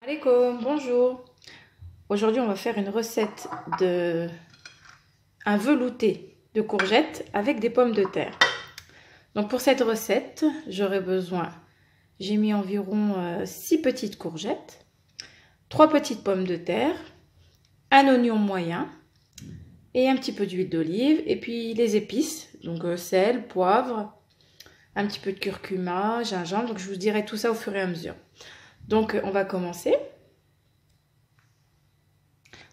Alaikum, bonjour. Aujourd'hui, on va faire une recette de un velouté de courgettes avec des pommes de terre. Donc pour cette recette, j'aurai besoin, j'ai mis environ 6 petites courgettes, 3 petites pommes de terre, un oignon moyen et un petit peu d'huile d'olive et puis les épices, donc sel, poivre, un petit peu de curcuma, gingembre. Donc je vous dirai tout ça au fur et à mesure. Donc on va commencer.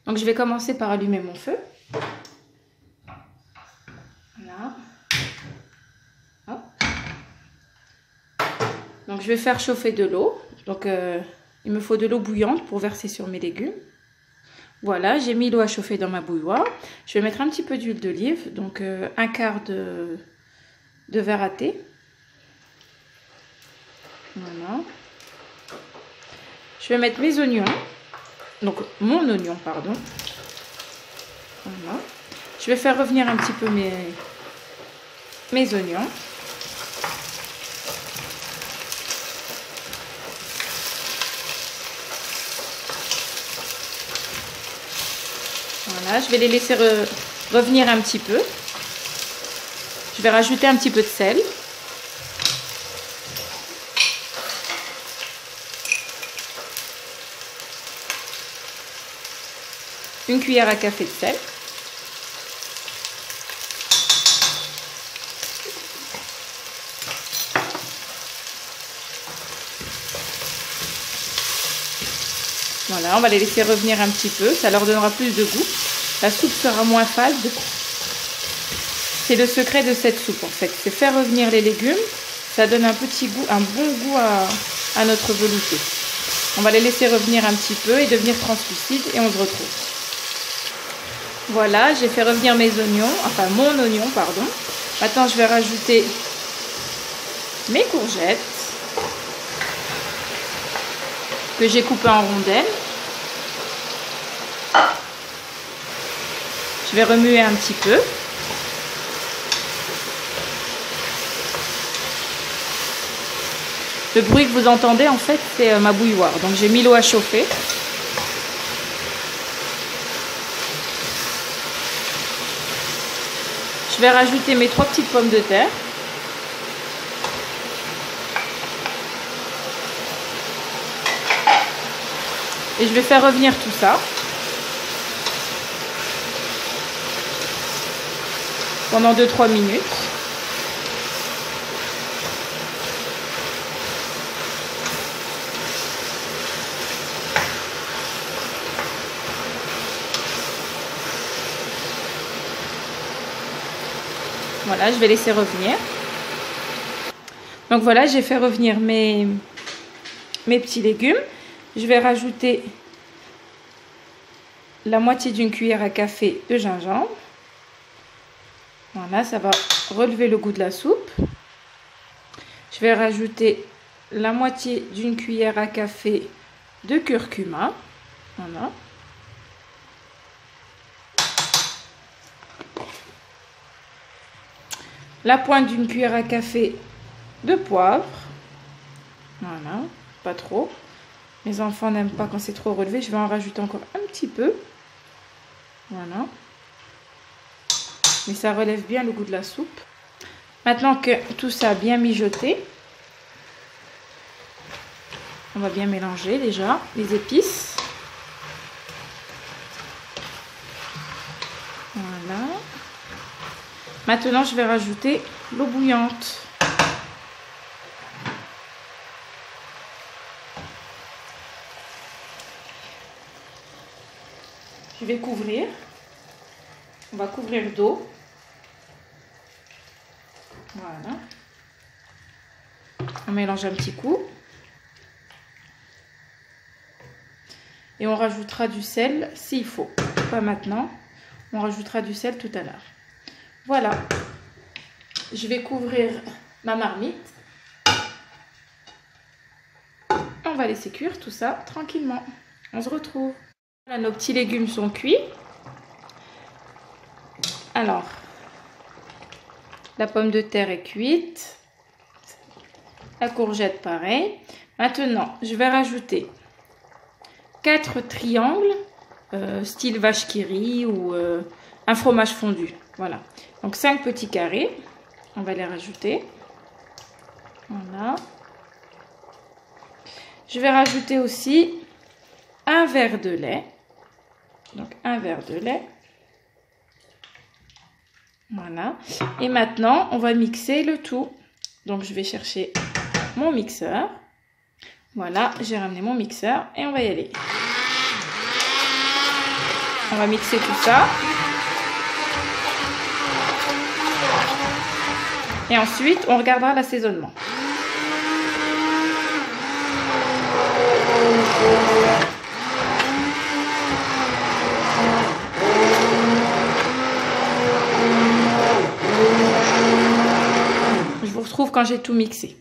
Donc je vais commencer par allumer mon feu. Voilà. Hop. Donc je vais faire chauffer de l'eau. Donc il me faut de l'eau bouillante pour verser sur mes légumes. Voilà, j'ai mis l'eau à chauffer dans ma bouilloire. Je vais mettre un petit peu d'huile d'olive, donc un quart de verre à thé. Voilà. Je vais mettre mes oignons. Donc mon oignon, pardon. Voilà. Je vais faire revenir un petit peu mes oignons. Voilà, je vais les laisser revenir un petit peu. Je vais rajouter un petit peu de sel. Une cuillère à café de sel. Voilà, on va les laisser revenir un petit peu, ça leur donnera plus de goût. La soupe sera moins fade. C'est le secret de cette soupe en fait, c'est faire revenir les légumes. Ça donne un petit goût, un bon goût à notre velouté. On va les laisser revenir un petit peu et devenir translucides et on se retrouve. Voilà, j'ai fait revenir mes oignons, enfin mon oignon, pardon. Maintenant, je vais rajouter mes courgettes que j'ai coupées en rondelles. Je vais remuer un petit peu. Le bruit que vous entendez, en fait, c'est ma bouilloire. Donc, j'ai mis l'eau à chauffer. Je vais rajouter mes 3 petites pommes de terre. Et je vais faire revenir tout ça. Pendant 2-3 minutes. Voilà, je vais laisser revenir. Donc voilà, j'ai fait revenir mes petits légumes. Je vais rajouter la moitié d'une cuillère à café de gingembre. Voilà, ça va relever le goût de la soupe. Je vais rajouter la moitié d'une cuillère à café de curcuma. Voilà. La pointe d'une cuillère à café de poivre. Voilà, pas trop. Mes enfants n'aiment pas quand c'est trop relevé. Je vais en rajouter encore un petit peu. Voilà. Mais ça relève bien le goût de la soupe. Maintenant que tout ça a bien mijoté, on va bien mélanger déjà les épices. Voilà. Maintenant, je vais rajouter l'eau bouillante. Je vais couvrir. On va couvrir d'eau. Voilà. On mélange un petit coup. Et on rajoutera du sel s'il faut. Pas maintenant. On rajoutera du sel tout à l'heure. Voilà. Je vais couvrir ma marmite. On va laisser cuire tout ça tranquillement. On se retrouve. Voilà, nos petits légumes sont cuits. Alors, la pomme de terre est cuite. La courgette pareil. Maintenant, je vais rajouter 4 triangles, style vache qui rit ou un fromage fondu. Voilà. Donc 5 petits carrés. On va les rajouter. Voilà. Je vais rajouter aussi un verre de lait. Donc un verre de lait. Voilà. Et maintenant, on va mixer le tout. Donc je vais chercher mon mixeur. Voilà, j'ai ramené mon mixeur et on va y aller. On va mixer tout ça. Et ensuite, on regardera l'assaisonnement. Je vous retrouve quand j'ai tout mixé.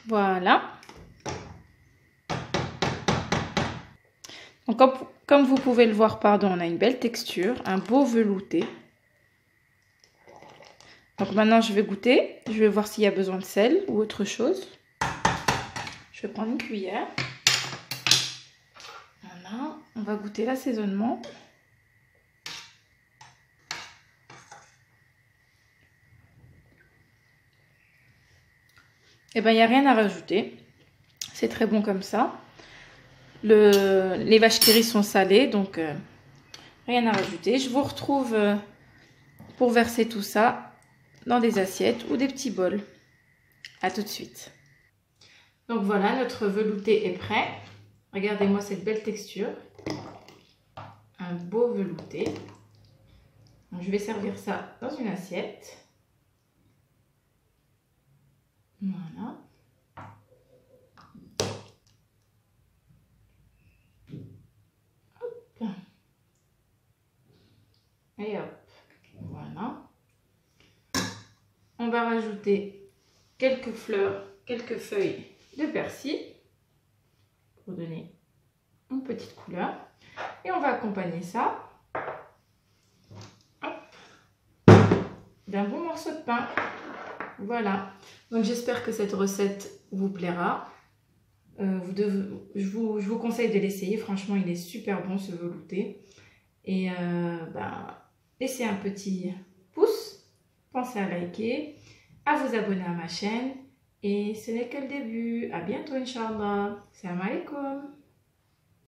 Voilà. Donc, comme vous pouvez le voir, pardon, on a une belle texture, un beau velouté. Donc maintenant, je vais goûter. Je vais voir s'il y a besoin de sel ou autre chose. Je vais prendre une cuillère. Voilà. On va goûter l'assaisonnement. Eh bien, il n'y a rien à rajouter. C'est très bon comme ça. Les vaches qui rient sont salées, donc rien à rajouter. Je vous retrouve pour verser tout ça dans des assiettes ou des petits bols. À tout de suite. Donc voilà, notre velouté est prêt. Regardez-moi cette belle texture. Un beau velouté. Donc, je vais servir ça dans une assiette. Voilà. Hop. Et hop. Voilà. On va rajouter quelques fleurs, quelques feuilles de persil pour donner une petite couleur. Et on va accompagner ça d'un bon morceau de pain. Voilà. Donc j'espère que cette recette vous plaira. Je vous conseille de l'essayer. Franchement, il est super bon ce velouté. Et laissez un petit pouce. Pensez à liker, à vous abonner à ma chaîne. Et ce n'est que le début. À bientôt, Inch'Allah. Salam alaikum.